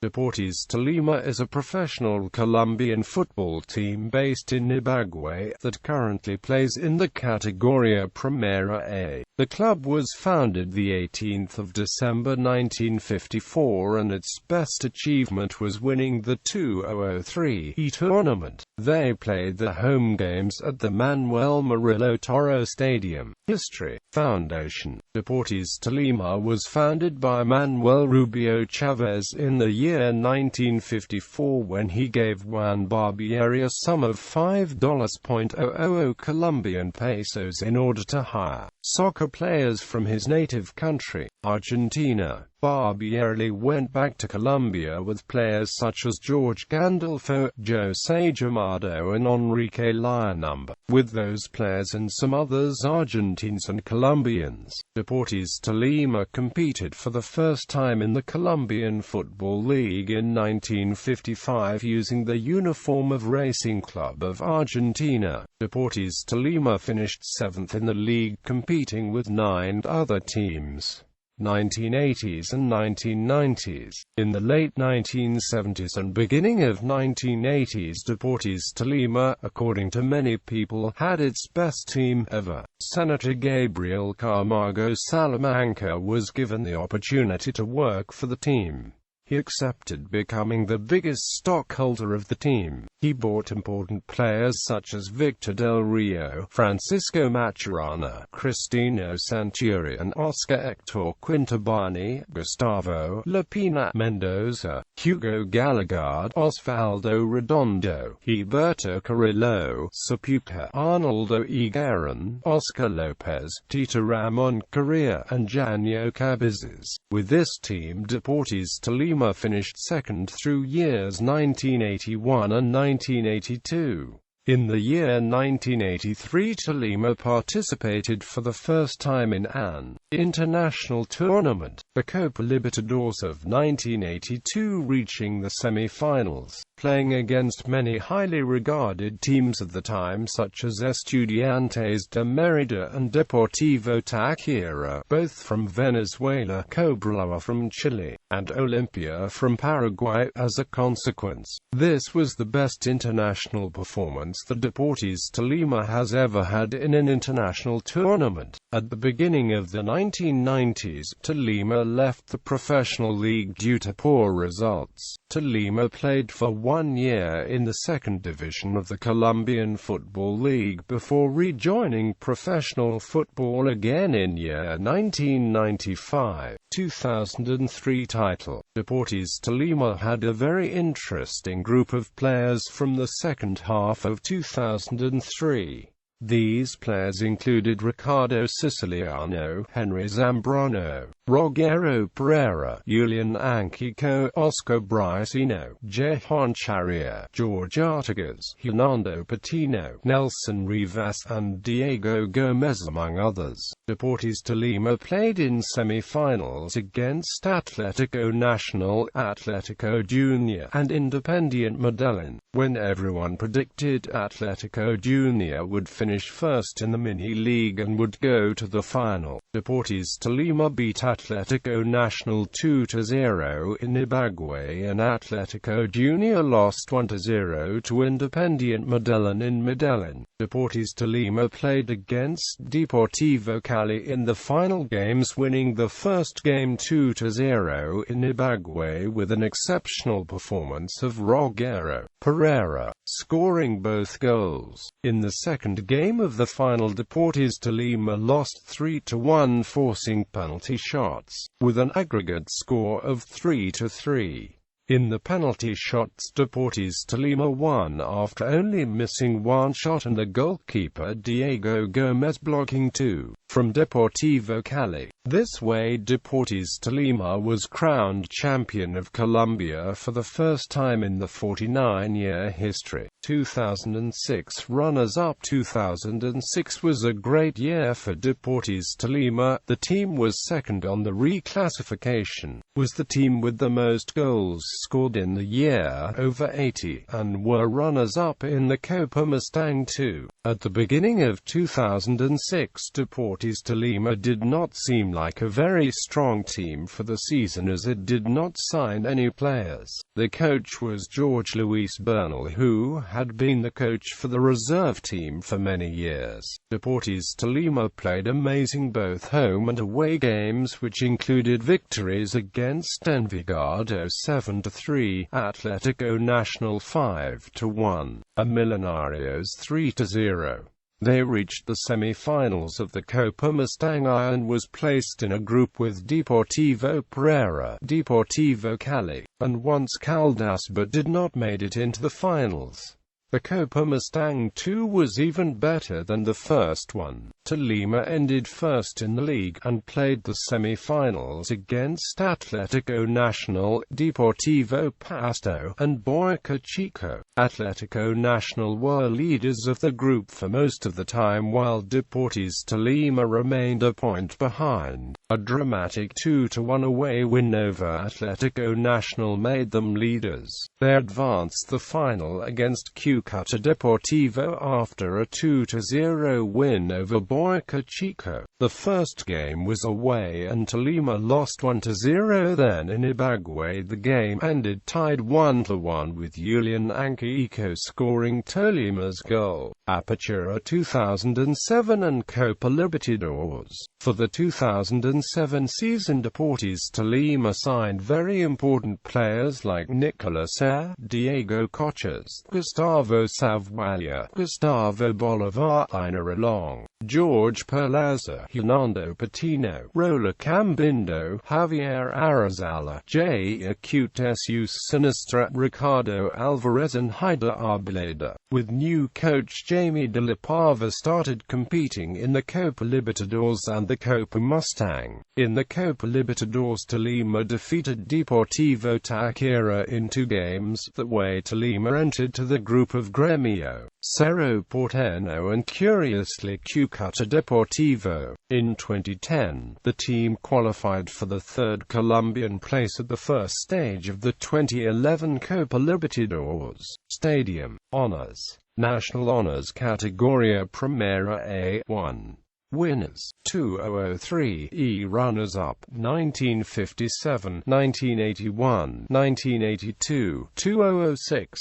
Deportes Tolima is a professional Colombian football team based in Ibagué that currently plays in the Categoría Primera A. The club was founded the 18th of December 1954 and its best achievement was winning the 2003 tournament. They played their home games at the Manuel Murillo Toro Stadium. History. Foundation. Deportes Tolima was founded by Manuel Murillo Chavez in the year 1954 when he gave Juan Barbieri a sum of $5.00 Colombian pesos in order to hire soccer players from his native country, Argentina. Barbieri went back to Colombia with players such as Jorge Gandolfo, José Llamado and Enrique Lionumber. With those players and some others Argentines and Colombians, Deportes Tolima competed for the first time in the Colombian Football League in 1955 using the uniform of Racing Club of Argentina. Deportes Tolima finished 7th in the league competing with 9 other teams. 1980s and 1990s. In the late 1970s and beginning of 1980s, Deportes Tolima, according to many people, had its best team ever. Senator Gabriel Camargo Salamanca was given the opportunity to work for the team. He accepted, becoming the biggest stockholder of the team. He bought important players such as Victor Del Rio, Francisco Maturana, Cristino Centurion, Oscar Hector Quintabani, Gustavo Lapina Mendoza, Hugo Galagard, Osvaldo Redondo, Gilberto Carrillo, Sapuca, Arnoldo Higueron, Oscar Lopez, Tito Ramon Correa, and Janio Cabezas. With this team, Deportes Tolima finished second through years 1981 and 1982. In the year 1983, Tolima participated for the first time in an international tournament, the Copa Libertadores of 1982, reaching the semi-finals, playing against many highly regarded teams of the time such as Estudiantes de Mérida and Deportivo Táchira, both from Venezuela, Cobreloa from Chile, and Olimpia from Paraguay. As a consequence, this was the best international performance that Deportes Tolima has ever had in an international tournament. At the beginning of the 1990s, Tolima left the professional league due to poor results. Tolima played for 1 year in the second division of the Colombian Football League before rejoining professional football again in year 1995. 2003 title. Deportes Tolima had a very interesting group of players from the second half of 2003. These players included Ricardo Siciliano, Henry Zambrano, Rogero Pereira, Julian Anquico, Oscar Briceno, Jehan Charrier, George Artigas, Hernando Patino, Nelson Rivas, and Diego Gomez, among others. Deportes Tolima played in semi-finals against Atlético Nacional, Atlético Junior, and Independiente Medellín, when everyone predicted Atlético Junior would finish first in the mini-league and would go to the final. Deportes Tolima beat Atlético Nacional 2-0 in Ibagué and Atlético Junior lost 1-0 to Independiente Medellín in Medellín. Deportes Tolima played against Deportivo Cali in the final games, winning the first game 2-0 in Ibagué with an exceptional performance of Rogero Pereira, scoring both goals. In the second game of the final, Deportes Tolima lost 3-1, forcing penalty shots, with an aggregate score of 3-3. In the penalty shots, Deportes Tolima won after only missing one shot and the goalkeeper Diego Gomez blocking 2 from Deportivo Cali. This way, Deportes Tolima was crowned champion of Colombia for the first time in the 49-year history. 2006 runners-up. 2006 was a great year for Deportes Tolima. The team was second on the reclassification, was the team with the most goals scored in the year, over 80, and were runners-up in the Copa Mustang too. At the beginning of 2006, Deportes Tolima did not seem seem like a very strong team for the season as it did not sign any players. The coach was Jorge Luis Bernal, who had been the coach for the reserve team for many years. Deportes Tolima played amazing both home and away games, which included victories against Envigado 7-3, Atlético Nacional 5-1, and Millonarios 3-0. They reached the semi-finals of the Copa Mustang and was placed in a group with Deportivo Pereira, Deportivo Cali, and Once Caldas, but did not make it into the finals. The Copa Mustang 2 was even better than the first one. Tolima ended first in the league, and played the semi-finals against Atlético Nacional, Deportivo Pasto, and Boyacá Chico. Atlético Nacional were leaders of the group for most of the time, while Deportes Tolima remained a point behind. A dramatic 2-1 away win over Atlético Nacional made them leaders. They advanced the final against Cúcuta Deportivo after a 2-0 win over Boyacá Chico. The first game was away and Tolima lost 1-0. Then in Ibagué the game ended tied 1-1 with Julian Anqueco scoring Tolima's goal. Apertura 2007 and Copa Libertadores. For the 2007 season, Deportes Tolima signed very important players like Nicolas Serra, Diego Cochas, Gustavo Savalle, Gustavo Bolivar, Ina Along, Jorge Perlaza, Hernando Patino, Rola Cambindo, Javier Arazala, J. Acute Jesus Sinistra, Ricardo Alvarez and Haida Arboleda. With new coach Jamie de la Pava started competing in the Copa Libertadores and the Copa Mustang. In the Copa Libertadores, Tolima defeated Deportivo Táchira in 2 games. That way Tolima entered to the group of Gremio, Cerro Porteño and curiously Cúcuta Deportivo. In 2010, the team qualified for the 3rd Colombian place at the first stage of the 2011 Copa Libertadores. Stadium Honors. National Honors Categoría Primera A1. Winners: 2003, runners-up: 1957, 1981, 1982, 2006,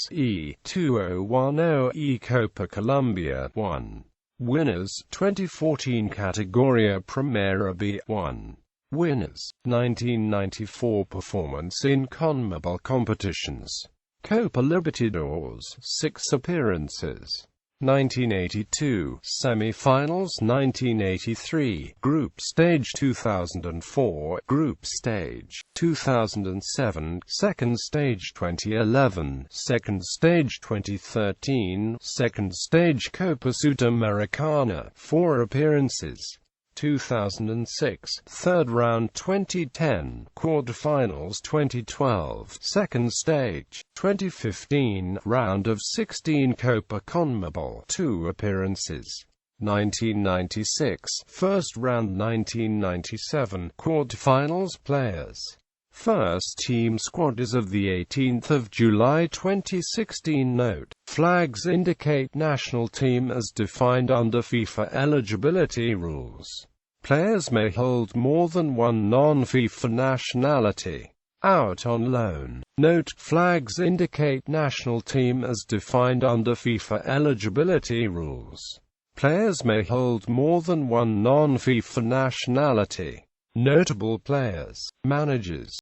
2010, Copa Colombia 1. Winners: 2014 Categoría Primera B1. Winners: 1994 Performance in CONMEBOL competitions. Copa Libertadores 6 appearances. 1982, semi-finals 1983, group stage 2004, group stage 2007, second stage 2011, second stage 2013, second stage Copa Sudamericana 4 appearances. 2006, third round 2010, quarterfinals 2012, second stage 2015, round of 16 Copa CONMEBOL 2 appearances. 1996, first round 1997, quarterfinals players. First team squad as of the 18th of July 2016. Note: flags indicate national team as defined under FIFA eligibility rules. Players may hold more than one non-FIFA nationality. Out on loan. Note: flags indicate national team as defined under FIFA eligibility rules. Players may hold more than one non-FIFA nationality. Notable players, managers.